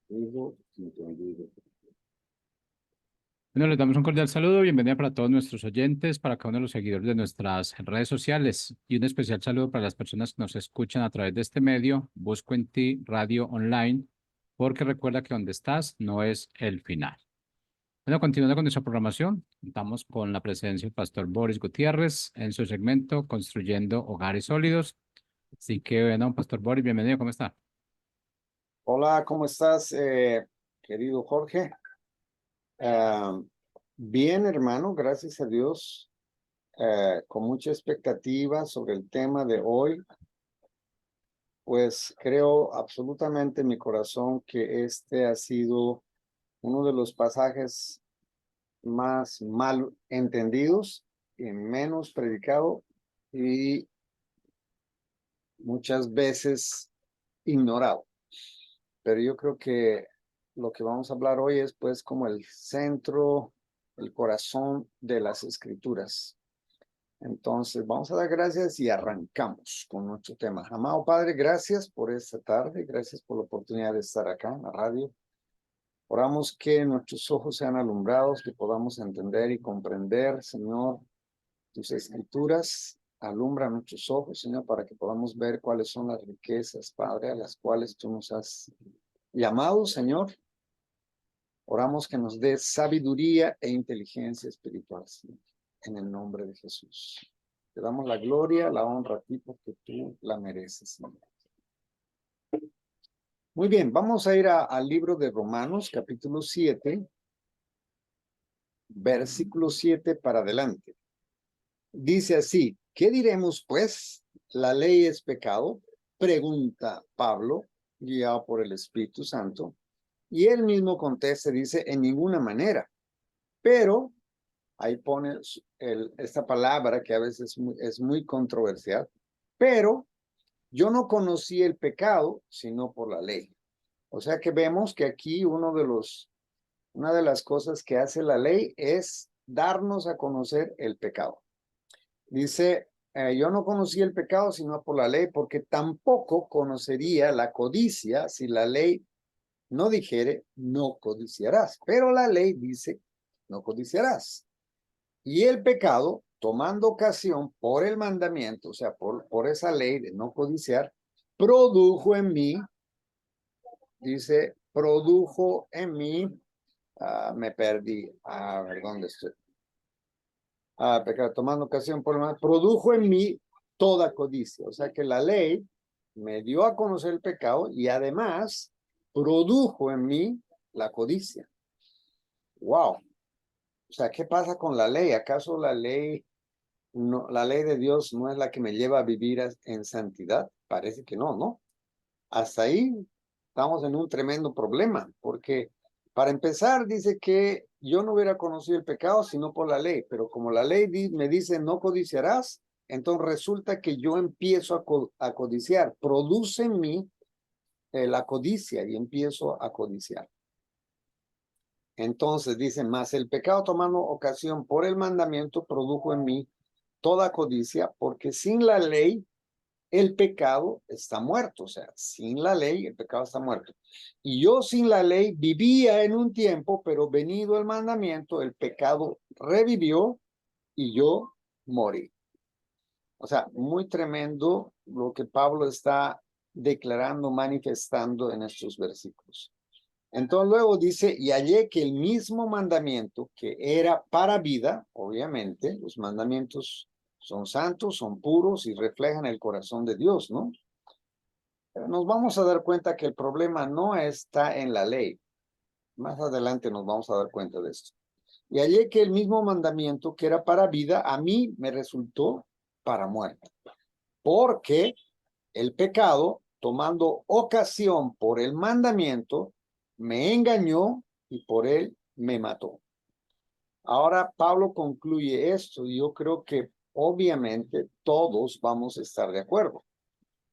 Entendido. Bueno, les damos un cordial saludo, bienvenida para todos nuestros oyentes, para cada uno de los seguidores de nuestras redes sociales y un especial saludo para las personas que nos escuchan a través de este medio, Busco en Ti Radio Online, porque recuerda que donde estás no es el final. Bueno, continuando con nuestra programación, contamos con la presencia del pastor Boris Gutiérrez en su segmento Construyendo Hogares Sólidos. Así que, bueno, pastor Boris, bienvenido, ¿cómo está? Hola, ¿cómo estás, querido Jorge? Ah, Bien, hermano, gracias a Dios. Con mucha expectativa sobre el tema de hoy, pues creo absolutamente en mi corazón que este ha sido uno de los pasajes más mal entendidos y menos predicado y muchas veces ignorado. Pero yo creo que lo que vamos a hablar hoy es pues como el centro, el corazón de las escrituras. Entonces vamos a dar gracias y arrancamos con nuestro tema. Amado Padre, gracias por esta tarde, gracias por la oportunidad de estar acá en la radio. Oramos que nuestros ojos sean alumbrados, que podamos entender y comprender, Señor, tus escrituras. Alumbra nuestros ojos, Señor, para que podamos ver cuáles son las riquezas, Padre, a las cuales tú nos has llamado, Señor. Oramos que nos dé sabiduría e inteligencia espiritual, Señor, en el nombre de Jesús. Te damos la gloria, la honra a ti porque tú la mereces, Señor. Muy bien, vamos a ir al libro de Romanos, capítulo 7, versículo 7 para adelante. Dice así, ¿qué diremos pues? ¿La ley es pecado? Pregunta Pablo, guiado por el Espíritu Santo. Y él mismo contesta, dice, en ninguna manera. Pero ahí pone esta palabra que a veces es muy controversial. Pero yo no conocí el pecado, sino por la ley. O sea que vemos que aquí una de las cosas que hace la ley es darnos a conocer el pecado. Dice, yo no conocí el pecado sino por la ley, porque tampoco conocería la codicia si la ley no dijere, no codiciarás. Pero la ley dice, no codiciarás. Y el pecado, tomando ocasión por el mandamiento, o sea, por esa ley de no codiciar, produjo en mí, dice, produjo en mí, me perdí, a ver, ¿dónde estoy? Pecado, tomando ocasión por el mandamiento, produjo en mí toda codicia. O sea que la ley me dio a conocer el pecado y además produjo en mí la codicia. Wow. O sea, ¿qué pasa con la ley? ¿Acaso la ley no, la ley de Dios no es la que me lleva a vivir en santidad? Parece que no, ¿no? Hasta ahí estamos en un tremendo problema, porque para empezar dice que yo no hubiera conocido el pecado sino por la ley, pero como la ley me dice no codiciarás, entonces resulta que yo empiezo a codiciar, produce en mí la codicia y empiezo a codiciar. Entonces dice, más el pecado tomando ocasión por el mandamiento produjo en mí toda codicia, porque sin la ley el pecado está muerto. O sea, sin la ley el pecado está muerto. Y yo sin la ley vivía en un tiempo, pero venido el mandamiento, el pecado revivió y yo morí. O sea, muy tremendo lo que Pablo está declarando, manifestando en estos versículos. Entonces luego dice, y hallé que el mismo mandamiento que era para vida, obviamente, los mandamientos son santos, son puros y reflejan el corazón de Dios, ¿no? Pero nos vamos a dar cuenta que el problema no está en la ley. Más adelante nos vamos a dar cuenta de esto. Y hallé que el mismo mandamiento que era para vida, a mí me resultó para muerte. Porque el pecado, tomando ocasión por el mandamiento, me engañó y por él me mató. Ahora Pablo concluye esto y yo creo que obviamente todos vamos a estar de acuerdo.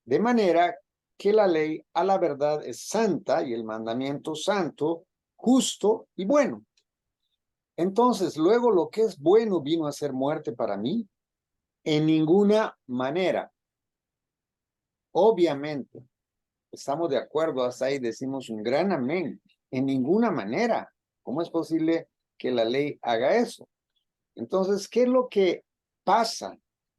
De manera que la ley a la verdad es santa y el mandamiento santo, justo y bueno. Entonces, luego lo que es bueno vino a ser muerte para mí. En ninguna manera. Obviamente, Estamos de acuerdo hasta ahí, decimos un gran amén. En ninguna manera. ¿Cómo es posible que la ley haga eso? Entonces, ¿qué es lo que pasa?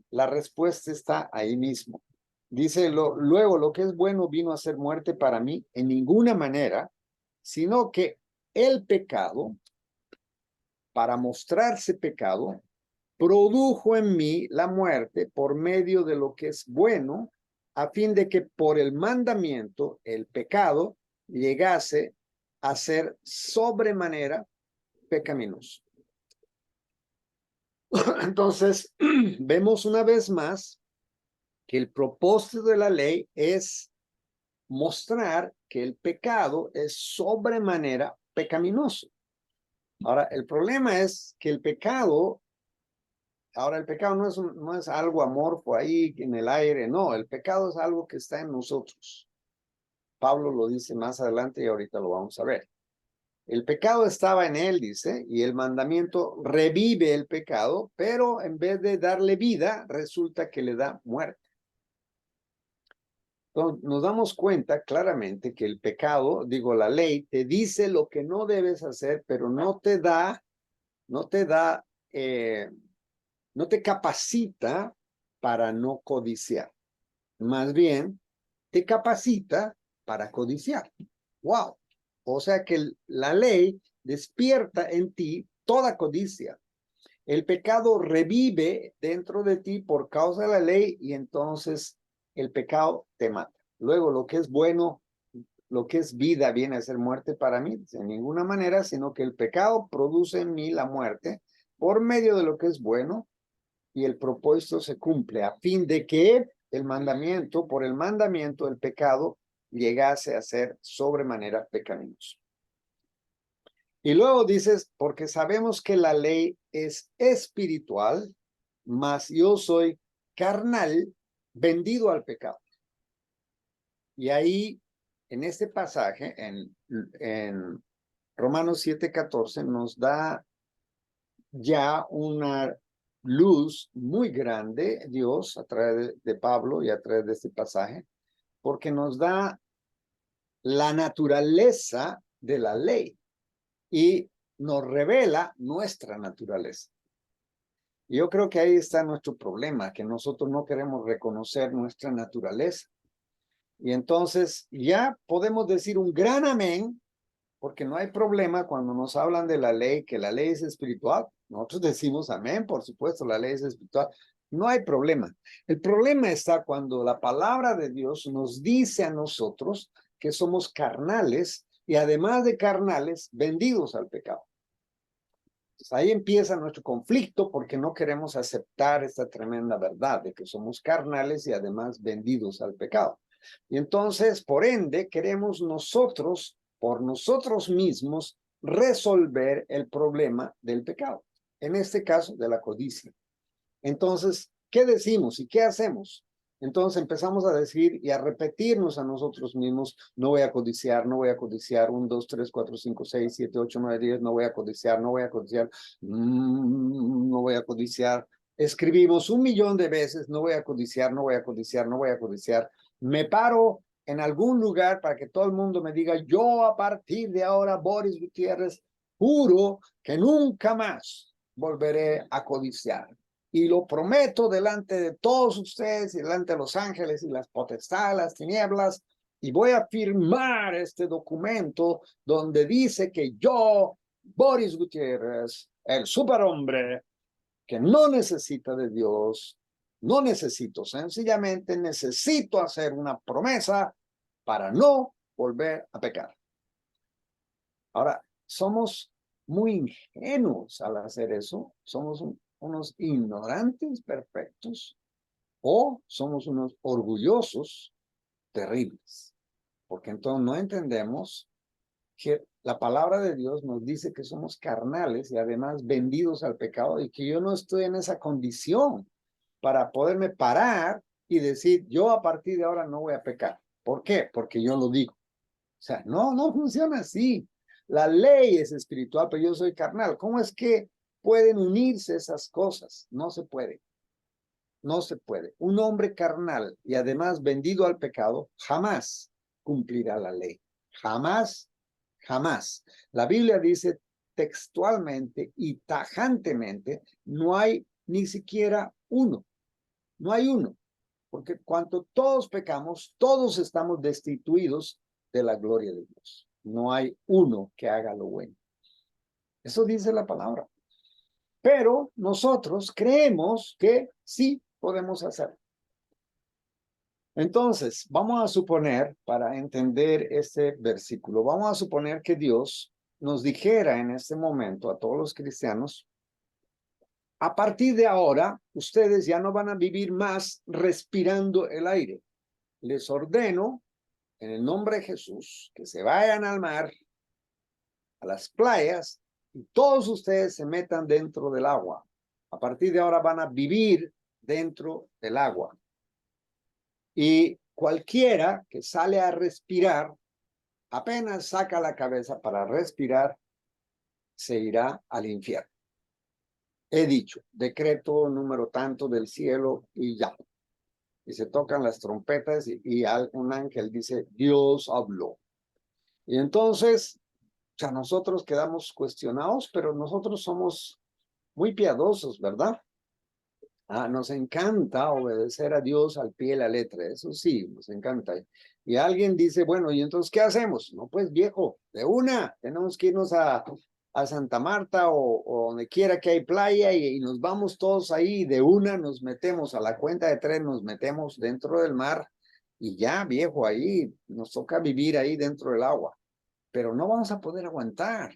La respuesta está ahí mismo. Dice, luego lo que es bueno vino a ser muerte para mí en ninguna manera, sino que el pecado, para mostrarse pecado, produjo en mí la muerte por medio de lo que es bueno, a fin de que por el mandamiento, el pecado, llegase a ser sobremanera pecaminoso. Entonces, vemos una vez más que el propósito de la ley es mostrar que el pecado es sobremanera pecaminoso. Ahora, el problema es que el pecado no es algo amorfo ahí en el aire, no, el pecado es algo que está en nosotros. Pablo lo dice más adelante y ahorita lo vamos a ver. El pecado estaba en él, dice, y el mandamiento revive el pecado, pero en vez de darle vida, resulta que le da muerte. Entonces, nos damos cuenta claramente que el pecado, digo, la ley, te dice lo que no debes hacer, pero no te capacita para no codiciar. Más bien, te capacita para codiciar. ¡Wow! O sea que la ley despierta en ti toda codicia. El pecado revive dentro de ti por causa de la ley y entonces el pecado te mata. Luego, lo que es bueno, lo que es vida viene a ser muerte para mí, de ninguna manera, sino que el pecado produce en mí la muerte por medio de lo que es bueno y el propósito se cumple a fin de que por el mandamiento, el pecado llegase a ser sobremanera pecaminoso. Y luego dices, porque sabemos que la ley es espiritual, mas yo soy carnal, vendido al pecado. Y ahí, en este pasaje, en Romanos 7:14, nos da ya una luz muy grande, Dios, a través de Pablo y a través de este pasaje, porque nos da la naturaleza de la ley y nos revela nuestra naturaleza. Y yo creo que ahí está nuestro problema, que nosotros no queremos reconocer nuestra naturaleza. Y entonces ya podemos decir un gran amén, porque no hay problema cuando nos hablan de la ley, que la ley es espiritual. Nosotros decimos amén, por supuesto, la ley es espiritual. No hay problema. El problema está cuando la palabra de Dios nos dice a nosotros que somos carnales y además de carnales, vendidos al pecado. Entonces, ahí empieza nuestro conflicto porque no queremos aceptar esta tremenda verdad de que somos carnales y además vendidos al pecado. Y entonces, por ende, queremos nosotros, por nosotros mismos, resolver el problema del pecado. En este caso, de la codicia. Entonces, ¿qué decimos y qué hacemos? Entonces empezamos a decir y a repetirnos a nosotros mismos, no voy a codiciar, no voy a codiciar, 1, 2, 3, 4, 5, 6, 7, 8, 9, 10, no voy a codiciar, no voy a codiciar, no voy a codiciar. Escribimos 1,000,000 de veces, no voy a codiciar, no voy a codiciar, no voy a codiciar. Me paro en algún lugar para que todo el mundo me diga, yo a partir de ahora, Boris Gutiérrez, juro que nunca más volveré a codiciar. Y lo prometo delante de todos ustedes y delante de los ángeles y las potestades, las tinieblas, y voy a firmar este documento donde dice que yo, Boris Gutiérrez, el superhombre, que no necesita de Dios, no necesito, sencillamente necesito hacer una promesa para no volver a pecar. Ahora, somos muy ingenuos al hacer eso, somos unos ignorantes perfectos o somos unos orgullosos terribles, porque entonces no entendemos que la palabra de Dios nos dice que somos carnales y además vendidos al pecado y que yo no estoy en esa condición para poderme parar y decir, yo a partir de ahora no voy a pecar. ¿Por qué? Porque yo lo digo. O sea, no funciona así. La ley es espiritual, pero yo soy carnal. ¿Cómo es que pueden unirse esas cosas? No se puede. No se puede. Un hombre carnal y además vendido al pecado, jamás cumplirá la ley. Jamás, jamás. La Biblia dice textualmente y tajantemente, no hay ni siquiera uno. No hay uno. Porque cuando todos pecamos, todos estamos destituidos de la gloria de Dios. No hay uno que haga lo bueno. Eso dice la palabra. Pero nosotros creemos que sí podemos hacerlo. Entonces, vamos a suponer, para entender este versículo, vamos a suponer que Dios nos dijera en este momento a todos los cristianos, a partir de ahora, ustedes ya no van a vivir más respirando el aire. Les ordeno, en el nombre de Jesús, que se vayan al mar, a las playas, y todos ustedes se metan dentro del agua. A partir de ahora van a vivir dentro del agua. Y cualquiera que sale a respirar, apenas saca la cabeza para respirar, se irá al infierno. He dicho, decreto número tanto del cielo y ya. Y se tocan las trompetas y un ángel dice, Dios habló. Y entonces, ya nosotros quedamos cuestionados, pero nosotros somos muy piadosos, ¿verdad? Nos encanta obedecer a Dios al pie de la letra, eso sí, nos encanta. Y alguien dice, bueno, ¿y entonces qué hacemos? No, pues viejo, de una, tenemos que irnos a Santa Marta o donde quiera que hay playa y nos vamos todos ahí, de una nos metemos a la cuenta de 3, nos metemos dentro del mar y ya, viejo, ahí nos toca vivir ahí dentro del agua, pero no vamos a poder aguantar.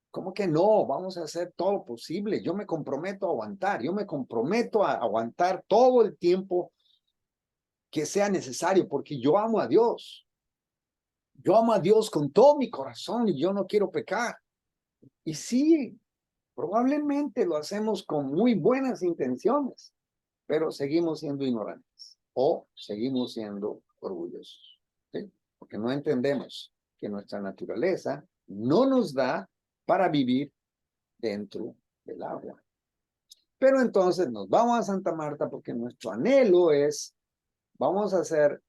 ¿Cómo que no? Vamos a hacer todo lo posible. Yo me comprometo a aguantar. Yo me comprometo a aguantar todo el tiempo que sea necesario porque yo amo a Dios. Yo amo a Dios con todo mi corazón y yo no quiero pecar. Y sí, probablemente lo hacemos con muy buenas intenciones, pero seguimos siendo ignorantes o seguimos siendo orgullosos. ¿Sí? Porque no entendemos que nuestra naturaleza no nos da para vivir dentro del agua. Pero entonces nos vamos a Santa Marta porque nuestro anhelo es, vamos a ser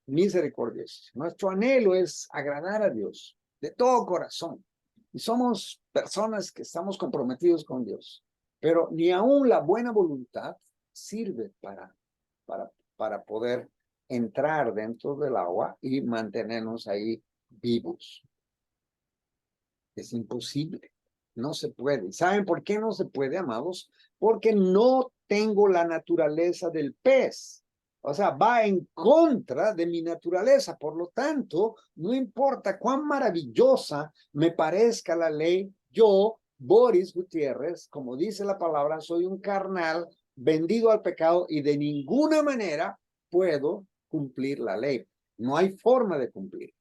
misericordiosos. Nuestro anhelo es agradar a Dios de todo corazón. Y somos personas que estamos comprometidos con Dios. Pero ni aún la buena voluntad sirve para poder entrar dentro del agua y mantenernos ahí vivos. Es imposible. No se puede. ¿Saben por qué no se puede, amados? Porque no tengo la naturaleza del pez. O sea, va en contra de mi naturaleza. Por lo tanto, no importa cuán maravillosa me parezca la ley, yo, Boris Gutiérrez, como dice la palabra, soy un carnal vendido al pecado y de ninguna manera puedo cumplir la ley. No hay forma de cumplir.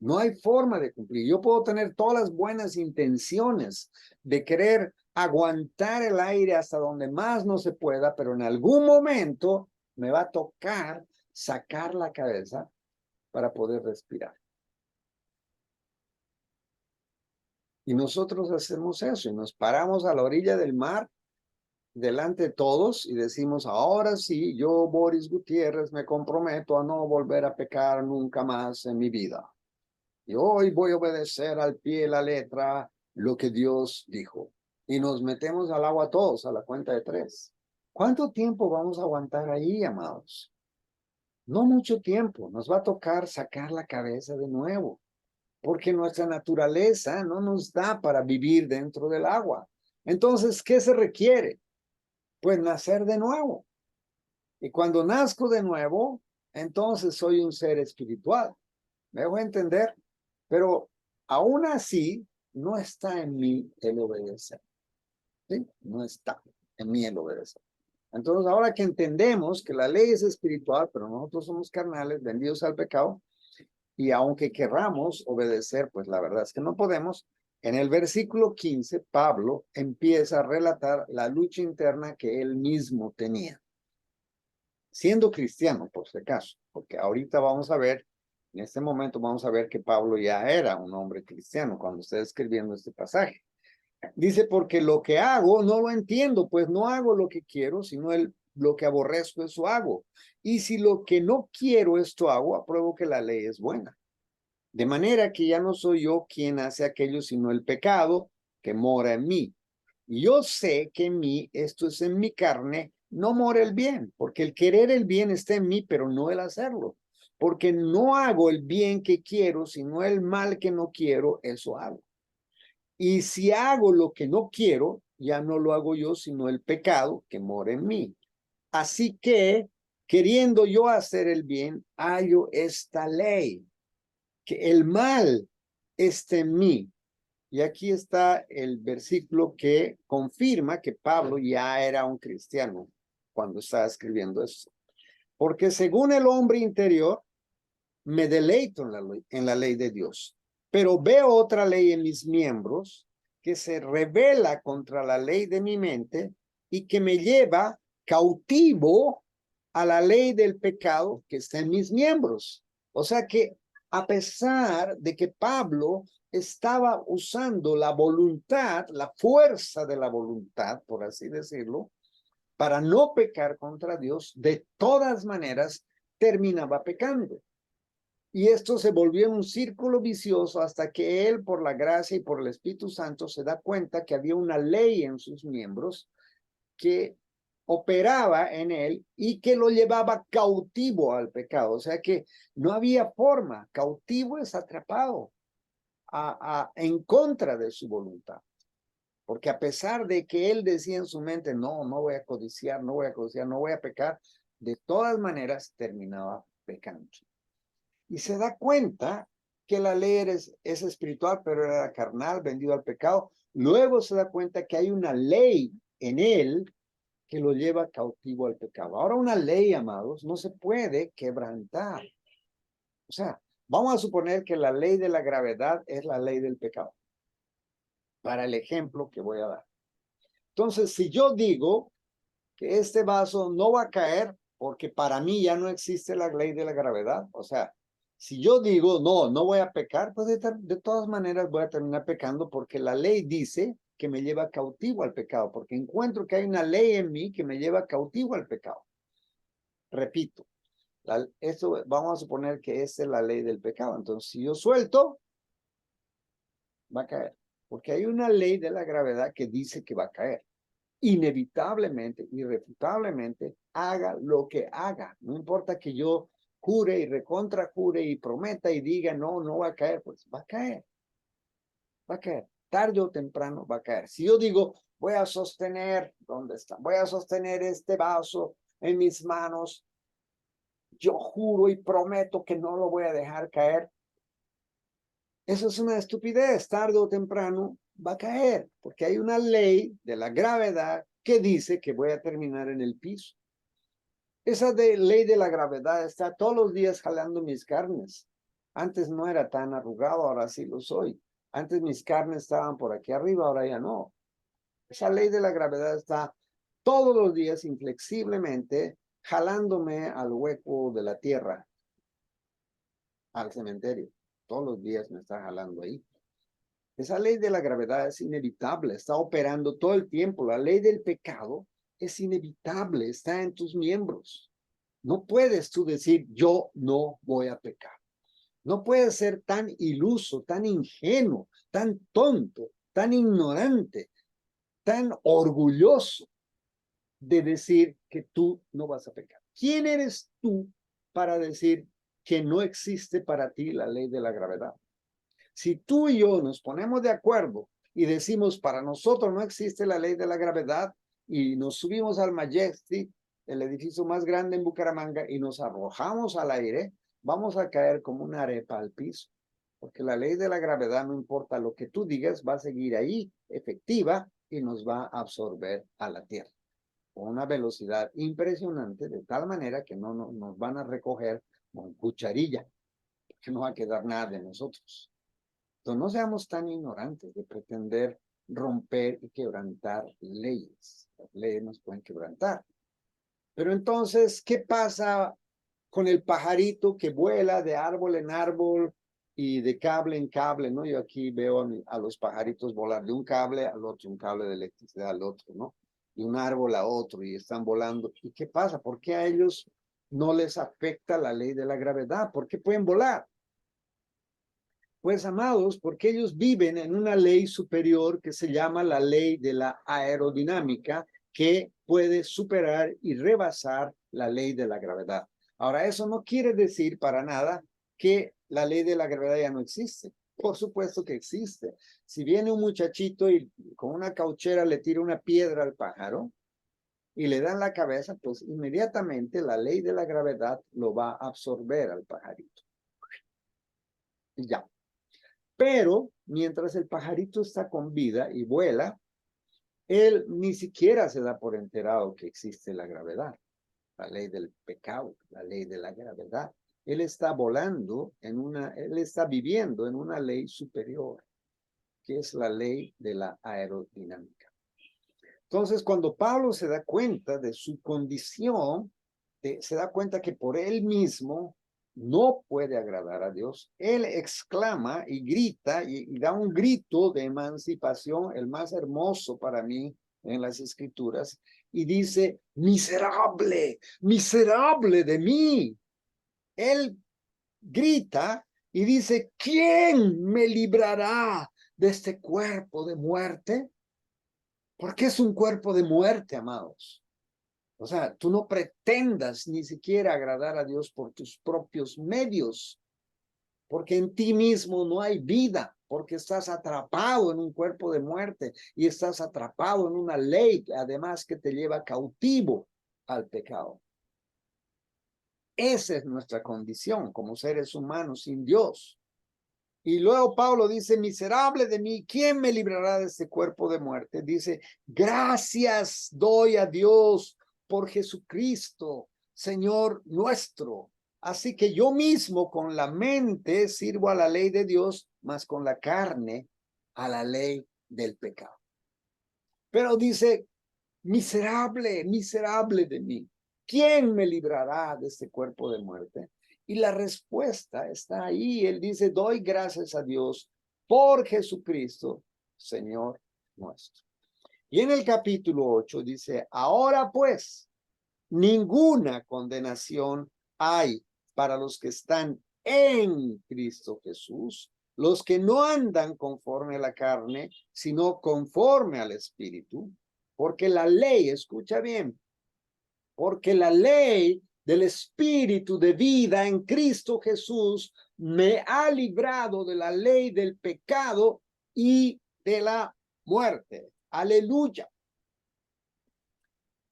No hay forma de cumplir. Yo puedo tener todas las buenas intenciones de querer aguantar el aire hasta donde más no se pueda, pero en algún momento me va a tocar sacar la cabeza para poder respirar. Y nosotros hacemos eso y nos paramos a la orilla del mar delante de todos y decimos, ahora sí, yo, Boris Gutiérrez, me comprometo a no volver a pecar nunca más en mi vida. Y hoy voy a obedecer al pie de la letra lo que Dios dijo. Y nos metemos al agua todos a la cuenta de 3. ¿Cuánto tiempo vamos a aguantar ahí, amados? No mucho tiempo. Nos va a tocar sacar la cabeza de nuevo. Porque nuestra naturaleza no nos da para vivir dentro del agua. Entonces, ¿qué se requiere? Pues nacer de nuevo. Y cuando nazco de nuevo, entonces soy un ser espiritual. ¿Me dejo entender? Pero aún así, no está en mí el obedecer. ¿Sí? No está en mí el obedecer. Entonces, ahora que entendemos que la ley es espiritual, pero nosotros somos carnales, vendidos al pecado, y aunque querramos obedecer, pues la verdad es que no podemos. En el versículo 15, Pablo empieza a relatar la lucha interna que él mismo tenía. Siendo cristiano, por si acaso, porque ahorita vamos a ver, en este momento vamos a ver que Pablo ya era un hombre cristiano cuando está escribiendo este pasaje. Dice, porque lo que hago no lo entiendo, pues no hago lo que quiero, sino el lo que aborrezco, eso hago. Y si lo que no quiero, esto hago, apruebo que la ley es buena. De manera que ya no soy yo quien hace aquello, sino el pecado que mora en mí. Y yo sé que en mí, esto es en mi carne, no mora el bien, porque el querer el bien está en mí, pero no el hacerlo. Porque no hago el bien que quiero, sino el mal que no quiero, eso hago. Y si hago lo que no quiero, ya no lo hago yo, sino el pecado que mora en mí. Así que, queriendo yo hacer el bien, hallo esta ley, que el mal está en mí. Y aquí está el versículo que confirma que Pablo ya era un cristiano cuando estaba escribiendo eso. Porque según el hombre interior, me deleito en la ley de Dios, pero veo otra ley en mis miembros que se revela contra la ley de mi mente y que me lleva cautivo a la ley del pecado que está en mis miembros. O sea que a pesar de que Pablo estaba usando la voluntad, la fuerza de la voluntad, por así decirlo, para no pecar contra Dios, de todas maneras terminaba pecando. Y esto se volvió un círculo vicioso hasta que él, por la gracia y por el Espíritu Santo, se da cuenta que había una ley en sus miembros que operaba en él y que lo llevaba cautivo al pecado. O sea que no había forma. Cautivo es atrapado en contra de su voluntad. Porque a pesar de que él decía en su mente, no, no voy a codiciar, no voy a codiciar, no voy a pecar, de todas maneras terminaba pecando. Y se da cuenta que la ley es espiritual, pero era carnal, vendido al pecado. Luego se da cuenta que hay una ley en él que lo lleva cautivo al pecado. Ahora una ley, amados, no se puede quebrantar. O sea, vamos a suponer que la ley de la gravedad es la ley del pecado, para el ejemplo que voy a dar. Entonces, si yo digo que este vaso no va a caer porque para mí ya no existe la ley de la gravedad, o sea, si yo digo, no, no voy a pecar, pues de todas maneras voy a terminar pecando porque la ley dice que me lleva cautivo al pecado, porque encuentro que hay una ley en mí que me lleva cautivo al pecado. Repito, esto vamos a suponer que esa es la ley del pecado. Entonces, si yo suelto, va a caer, porque hay una ley de la gravedad que dice que va a caer. Inevitablemente, irrefutablemente, haga lo que haga. No importa que yo jure y recontra jure y prometa y diga, no, no va a caer, pues va a caer. Va a caer. Tarde o temprano va a caer. Si yo digo, voy a sostener, ¿dónde está? Voy a sostener este vaso en mis manos. Yo juro y prometo que no lo voy a dejar caer. Eso es una estupidez. Tarde o temprano va a caer, porque hay una ley de la gravedad que dice que voy a terminar en el piso. Esa ley de la gravedad está todos los días jalando mis carnes. Antes no era tan arrugado, ahora sí lo soy. Antes mis carnes estaban por aquí arriba, ahora ya no. Esa ley de la gravedad está todos los días inflexiblemente jalándome al hueco de la tierra, al cementerio. Todos los días me está jalando ahí. Esa ley de la gravedad es inevitable, está operando todo el tiempo. La ley del pecado es inevitable, está en tus miembros. No puedes tú decir, yo no voy a pecar. No puedes ser tan iluso, tan ingenuo, tan tonto, tan ignorante, tan orgulloso de decir que tú no vas a pecar. ¿Quién eres tú para decir que no existe para ti la ley de la gravedad? Si tú y yo nos ponemos de acuerdo y decimos, para nosotros no existe la ley de la gravedad, y nos subimos al Majestic, el edificio más grande en Bucaramanga, y nos arrojamos al aire, vamos a caer como una arepa al piso, porque la ley de la gravedad, no importa lo que tú digas, va a seguir ahí, efectiva, y nos va a absorber a la tierra con una velocidad impresionante, de tal manera que no nos van a recoger con cucharilla, que no va a quedar nada de nosotros. Entonces, no seamos tan ignorantes de pretender romper y quebrantar leyes. Las leyes nos pueden quebrantar. Pero entonces, ¿qué pasa con el pajarito que vuela de árbol en árbol y de cable en cable, ¿no? Yo aquí veo a los pajaritos volar de un cable al otro, un cable de electricidad al otro, ¿no? de un árbol a otro y están volando. ¿Y qué pasa? ¿Por qué a ellos no les afecta la ley de la gravedad? ¿Por qué pueden volar? Pues, amados, porque ellos viven en una ley superior que se llama la ley de la aerodinámica, que puede superar y rebasar la ley de la gravedad. Ahora, eso no quiere decir para nada que la ley de la gravedad ya no existe. Por supuesto que existe. Si viene un muchachito y con una cauchera le tira una piedra al pájaro y le dan la cabeza, pues inmediatamente la ley de la gravedad lo va a absorber al pajarito. Y ya. Pero mientras el pajarito está con vida y vuela, él ni siquiera se da por enterado que existe la gravedad, la ley del pecado, la ley de la gravedad. Él está volando él está viviendo en una ley superior, que es la ley de la aerodinámica. Entonces, cuando Pablo se da cuenta de su condición, se da cuenta que por él mismo no puede agradar a Dios, él exclama y grita y da un grito de emancipación, el más hermoso para mí en las escrituras, y dice, miserable, miserable de mí. Él grita y dice, ¿quién me librará de este cuerpo de muerte? Porque es un cuerpo de muerte, amados. O sea, tú no pretendas ni siquiera agradar a Dios por tus propios medios, porque en ti mismo no hay vida, porque estás atrapado en un cuerpo de muerte y estás atrapado en una ley, además, que te lleva cautivo al pecado. Esa es nuestra condición como seres humanos sin Dios. Y luego Pablo dice, miserable de mí, ¿quién me librará de este cuerpo de muerte? Dice, gracias doy a Dios por Jesucristo, Señor nuestro. Así que yo mismo con la mente sirvo a la ley de Dios, mas con la carne a la ley del pecado. Pero dice, miserable, miserable de mí, ¿quién me librará de este cuerpo de muerte? Y la respuesta está ahí. Él dice, doy gracias a Dios por Jesucristo, Señor nuestro. Y en el capítulo 8 dice, ahora pues, ninguna condenación hay para los que están en Cristo Jesús, los que no andan conforme a la carne, sino conforme al Espíritu, porque la ley, escucha bien, porque la ley del Espíritu de vida en Cristo Jesús me ha librado de la ley del pecado y de la muerte. Aleluya.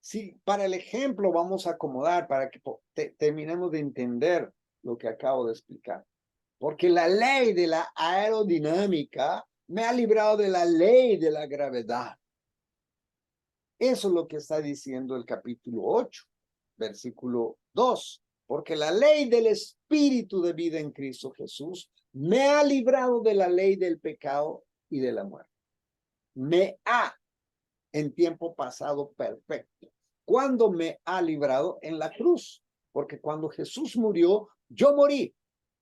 Sí, para el ejemplo vamos a acomodar para que terminemos de entender lo que acabo de explicar. Porque la ley de la aerodinámica me ha librado de la ley de la gravedad. Eso es lo que está diciendo el capítulo 8, versículo 2. Porque la ley del Espíritu de vida en Cristo Jesús me ha librado de la ley del pecado y de la muerte. Me ha, en tiempo pasado perfecto. ¿Cuándo me ha librado? En la cruz. Porque cuando Jesús murió, yo morí.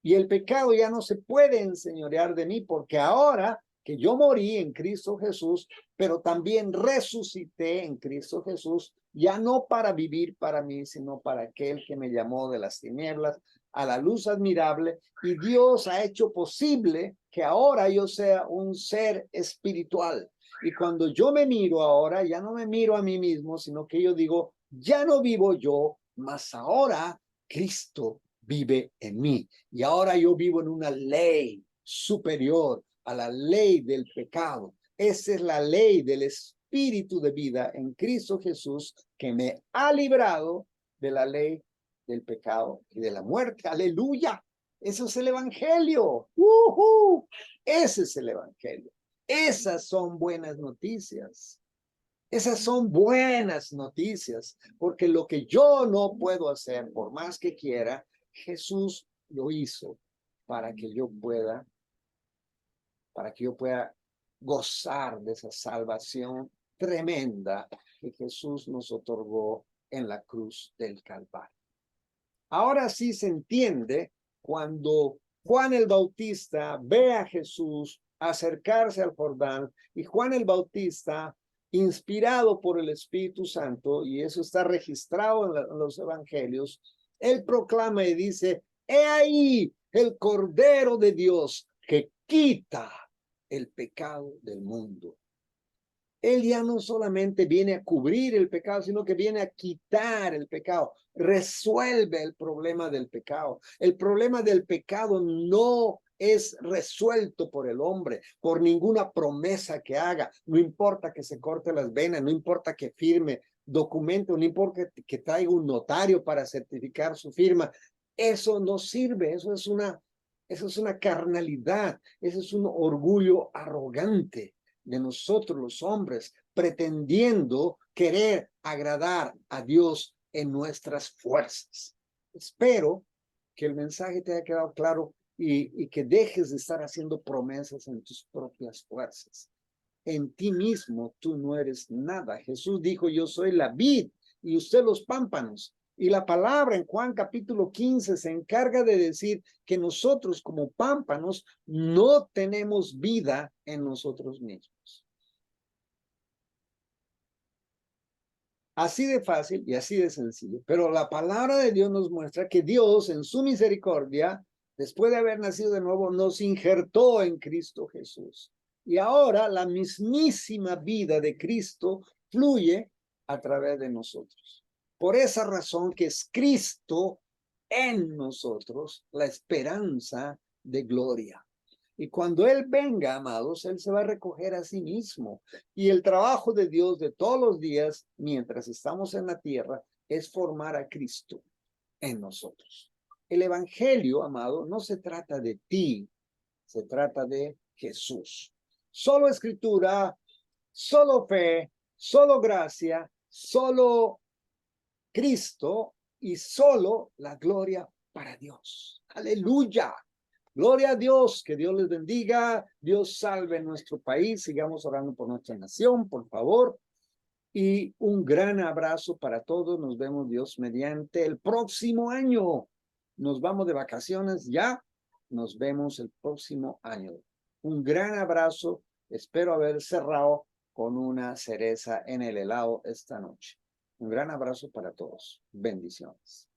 Y el pecado ya no se puede enseñorear de mí, porque ahora que yo morí en Cristo Jesús, pero también resucité en Cristo Jesús, ya no para vivir para mí, sino para aquel que me llamó de las tinieblas a la luz admirable, y Dios ha hecho posible que ahora yo sea un ser espiritual. Y cuando yo me miro ahora, ya no me miro a mí mismo, sino que yo digo, ya no vivo yo, mas ahora Cristo vive en mí. Y ahora yo vivo en una ley superior a la ley del pecado. Esa es la ley del Espíritu de vida en Cristo Jesús, que me ha librado de la ley del pecado y de la muerte. Aleluya. Eso es el Evangelio. Ese es el Evangelio. Esas son buenas noticias. Esas son buenas noticias, porque lo que yo no puedo hacer, por más que quiera, Jesús lo hizo para que yo pueda gozar de esa salvación tremenda que Jesús nos otorgó en la cruz del Calvario. Ahora sí se entiende cuando Juan el Bautista ve a Jesús acercarse al Jordán, y Juan el Bautista inspirado por el Espíritu Santo, y eso está registrado en los evangelios, él proclama y dice, he ahí el Cordero de Dios que quita el pecado del mundo. Él ya no solamente viene a cubrir el pecado, sino que viene a quitar el pecado, resuelve el problema del pecado. El problema del pecado no es resuelto por el hombre, por ninguna promesa que haga. No importa que se corte las venas, no importa que firme documento, no importa que traiga un notario para certificar su firma. Eso no sirve, eso es una carnalidad, eso es un orgullo arrogante de nosotros los hombres, pretendiendo querer agradar a Dios en nuestras fuerzas. Espero que el mensaje te haya quedado claro y que dejes de estar haciendo promesas en tus propias fuerzas. En ti mismo tú no eres nada. Jesús dijo, yo soy la vid y usted los pámpanos. Y la palabra en Juan capítulo 15 se encarga de decir que nosotros como pámpanos no tenemos vida en nosotros mismos. Así de fácil y así de sencillo. Pero la palabra de Dios nos muestra que Dios en su misericordia, después de haber nacido de nuevo, nos injertó en Cristo Jesús. Y ahora la mismísima vida de Cristo fluye a través de nosotros. Por esa razón que es Cristo en nosotros la esperanza de gloria. Y cuando Él venga, amados, Él se va a recoger a sí mismo. Y el trabajo de Dios de todos los días, mientras estamos en la tierra, es formar a Cristo en nosotros. El Evangelio, amado, no se trata de ti, se trata de Jesús. Solo escritura, solo fe, solo gracia, solo Cristo y solo la gloria para Dios. Aleluya. Gloria a Dios, que Dios les bendiga, Dios salve nuestro país, sigamos orando por nuestra nación, por favor. Y un gran abrazo para todos, nos vemos Dios mediante el próximo año. Nos vamos de vacaciones ya, nos vemos el próximo año. Un gran abrazo, espero haber cerrado con una cereza en el helado esta noche. Un gran abrazo para todos, bendiciones.